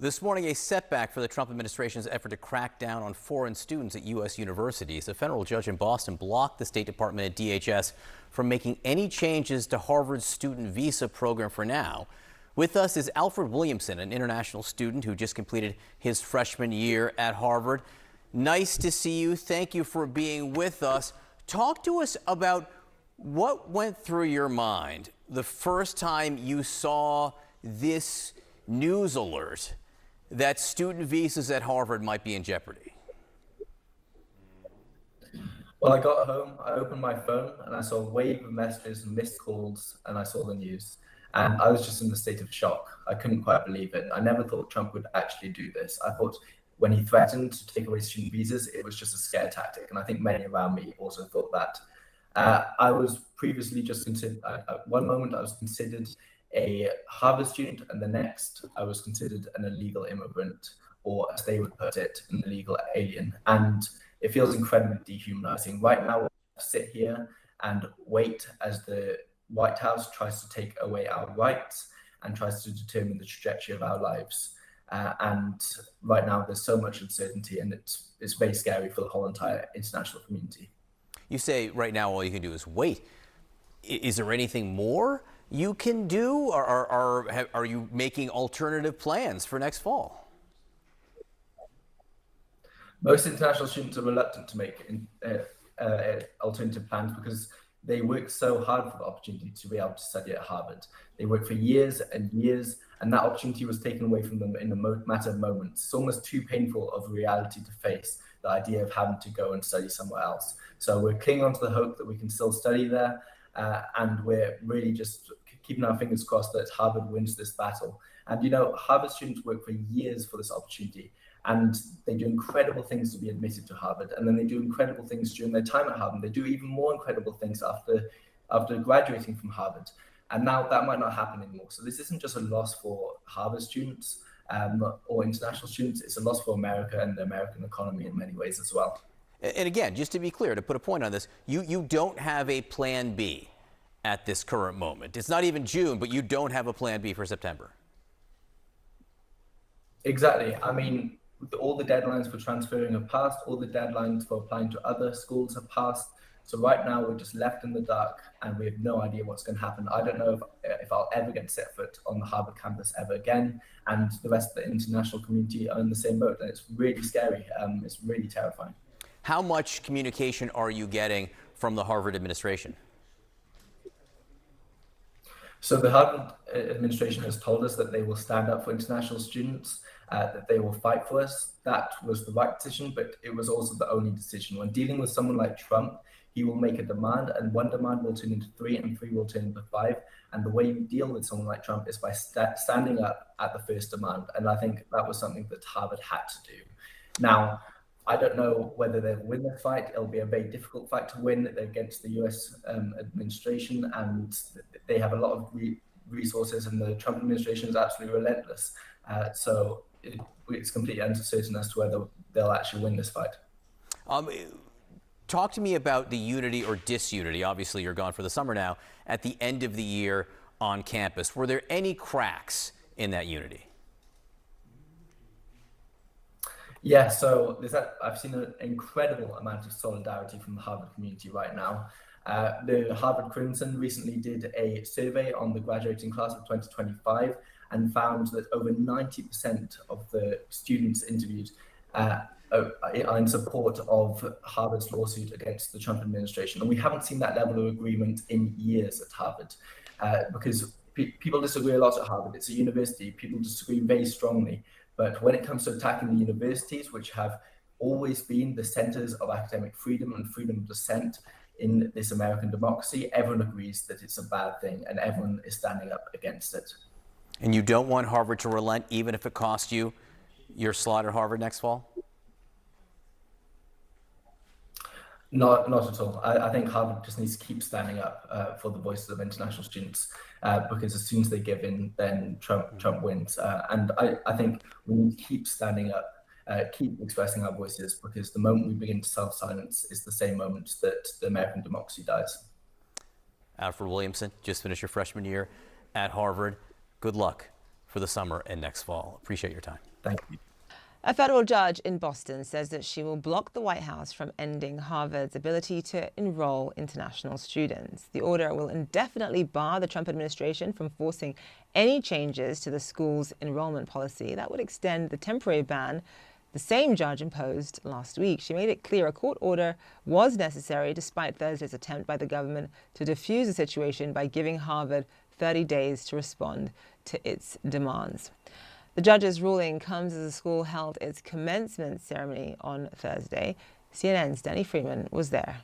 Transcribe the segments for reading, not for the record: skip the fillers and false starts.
This morning, a setback for the Trump administration's effort to crack down on foreign students at U.S. universities. A federal judge in Boston blocked the State Department and DHS from making any changes to Harvard's student visa program for now. With us is Alfred Williamson, an international student who just completed his freshman year at Harvard. Nice to see you. Thank you for being with us. Talk to us about what went through your mind the first time you saw this news alert that student visas at Harvard might be in jeopardy. Well, I got home, I opened my phone, and I saw a wave of messages and missed calls, and I saw the news. And I was just in a state of shock. I couldn't quite believe it. I never thought Trump would actually do this. I thought when he threatened to take away student visas, it was just a scare tactic. And I think many around me also thought that. I was previously just considered, at one moment I was considered a Harvard student, and the next I was considered an illegal immigrant, or as they would put it, an illegal alien. And it feels incredibly dehumanizing. Right now, I sit here and wait as the White House tries to take away our rights and tries to determine the trajectory of our lives. And right now, there's so much uncertainty, and it's very scary for the whole entire international community. You say right now all you can do is wait. Is there anything more you can do? Are you making alternative plans for next fall? Most international students are reluctant to make alternative plans because they work so hard for the opportunity to be able to study at Harvard. They work for years and years, and that opportunity was taken away from them in a matter of moments. It's almost too painful of a reality to face, the idea of having to go and study somewhere else. So we're clinging on to the hope that we can still study there, and we're really just keeping our fingers crossed that Harvard wins this battle. And you know, Harvard students work for years for this opportunity, and they do incredible things to be admitted to Harvard, and then they do incredible things during their time at Harvard. They do even more incredible things after graduating from Harvard. And now that might not happen anymore. So this isn't just a loss for Harvard students or international students, it's a loss for America and the American economy in many ways as well. And again, just to be clear, to put a point on this, you don't have a plan B at this current moment. It's not even June, but you don't have a plan B for September. Exactly. I mean, all the deadlines for transferring have passed, all the deadlines for applying to other schools have passed. So right now we're just left in the dark and we have no idea what's going to happen. I don't know if I'll ever get set foot on the Harvard campus ever again. And the rest of the international community are in the same boat. And it's really scary. It's really terrifying. How much communication are you getting from the Harvard administration? So the Harvard administration has told us that they will stand up for international students, that they will fight for us. That was the right decision, but it was also the only decision. When dealing with someone like Trump, he will make a demand, and one demand will turn into three, and three will turn into five. And the way you deal with someone like Trump is by standing up at the first demand. And I think that was something that Harvard had to do. Now, I don't know whether they'll win the fight. It'll be a very difficult fight to win against the US administration, and they have a lot of resources, and the Trump administration is absolutely relentless. So it's completely uncertain as to whether they'll actually win this fight. Talk to me about the unity or disunity. Obviously, you're gone for the summer now. At the end of the year on campus, were there any cracks in that unity? Yeah, so I've seen an incredible amount of solidarity from the Harvard community right now. The Harvard Crimson recently did a survey on the graduating class of 2025 and found that over 90% of the students interviewed are in support of Harvard's lawsuit against the Trump administration. And we haven't seen that level of agreement in years at Harvard because people disagree a lot at Harvard. It's a university. People disagree very strongly. But when it comes to attacking the universities, which have always been the centers of academic freedom and freedom of dissent in this American democracy, everyone agrees that it's a bad thing and everyone is standing up against it. And you don't want Harvard to relent, even if it costs you your slot at Harvard next fall? Not at all. I think Harvard just needs to keep standing up for the voices of international students because as soon as they give in, then Trump wins. And I think we need to keep standing up, keep expressing our voices, because the moment we begin to self-silence is the same moment that the American democracy dies. Alfred Williamson, just finished your freshman year at Harvard. Good luck for the summer and next fall. Appreciate your time. Thank you. A federal judge in Boston says that she will block the White House from ending Harvard's ability to enroll international students. The order will indefinitely bar the Trump administration from forcing any changes to the school's enrollment policy that would extend the temporary ban the same judge imposed last week. She made it clear a court order was necessary despite Thursday's attempt by the government to defuse the situation by giving Harvard 30 days to respond to its demands. The judge's ruling comes as the school held its commencement ceremony on Thursday. CNN's Danny Freeman was there.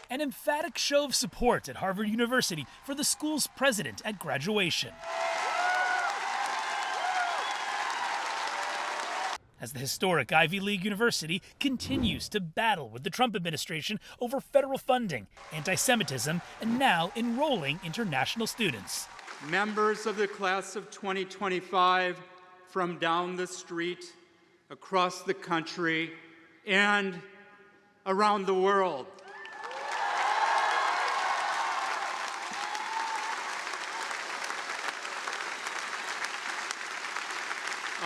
An emphatic show of support at Harvard University for the school's president at graduation. As the historic Ivy League university continues to battle with the Trump administration over federal funding, anti-Semitism, and now enrolling international students. Members of the class of 2025 from down the street, across the country, and around the world.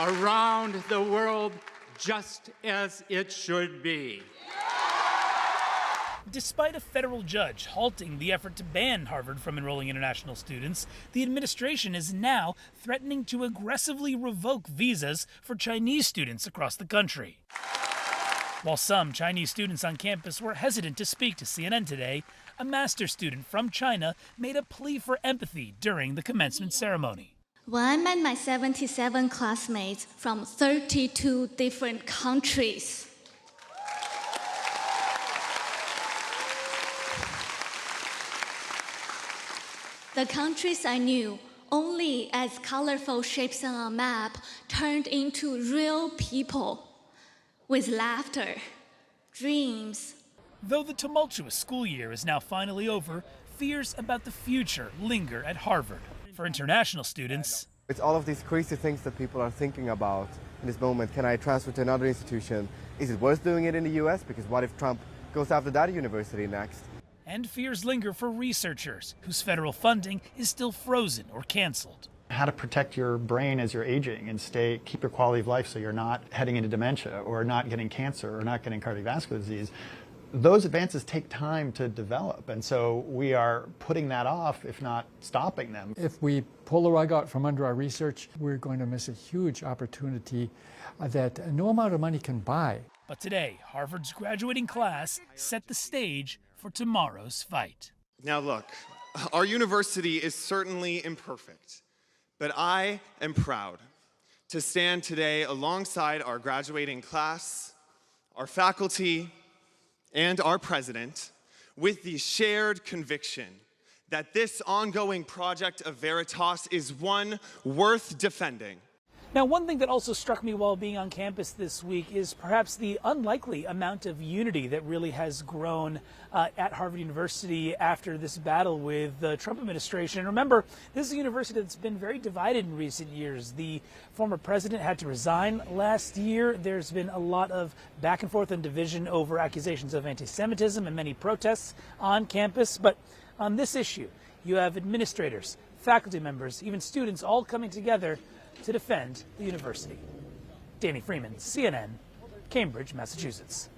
Around the world, just as it should be. Despite a federal judge halting the effort to ban Harvard from enrolling international students, the administration is now threatening to aggressively revoke visas for Chinese students across the country. While some Chinese students on campus were hesitant to speak to CNN today, a master's student from China made a plea for empathy during the commencement ceremony. When I met my 77 classmates from 32 different countries, the countries I knew only as colorful shapes on a map turned into real people with laughter, dreams. Though the tumultuous school year is now finally over, fears about the future linger at Harvard. For international students, it's all of these crazy things that people are thinking about in this moment. Can I transfer to another institution? Is it worth doing it in the US? Because what if Trump goes after that university next? And fears linger for researchers whose federal funding is still frozen or canceled. How to protect your brain as you're aging and keep your quality of life so you're not heading into dementia or not getting cancer or not getting cardiovascular disease. Those advances take time to develop, and so we are putting that off, if not stopping them. If we pull the rug out from under our research, we're going to miss a huge opportunity that no amount of money can buy. But today, Harvard's graduating class set the stage for tomorrow's fight. Now look, our university is certainly imperfect, but I am proud to stand today alongside our graduating class, our faculty, and our president with the shared conviction that this ongoing project of Veritas is one worth defending. Now, one thing that also struck me while being on campus this week is perhaps the unlikely amount of unity that really has grown at Harvard University after this battle with the Trump administration. Remember, this is a university that's been very divided in recent years. The former president had to resign last year. There's been a lot of back and forth and division over accusations of anti-Semitism and many protests on campus. But on this issue, you have administrators, faculty members, even students all coming together to defend the university. Danny Freeman, CNN, Cambridge, Massachusetts.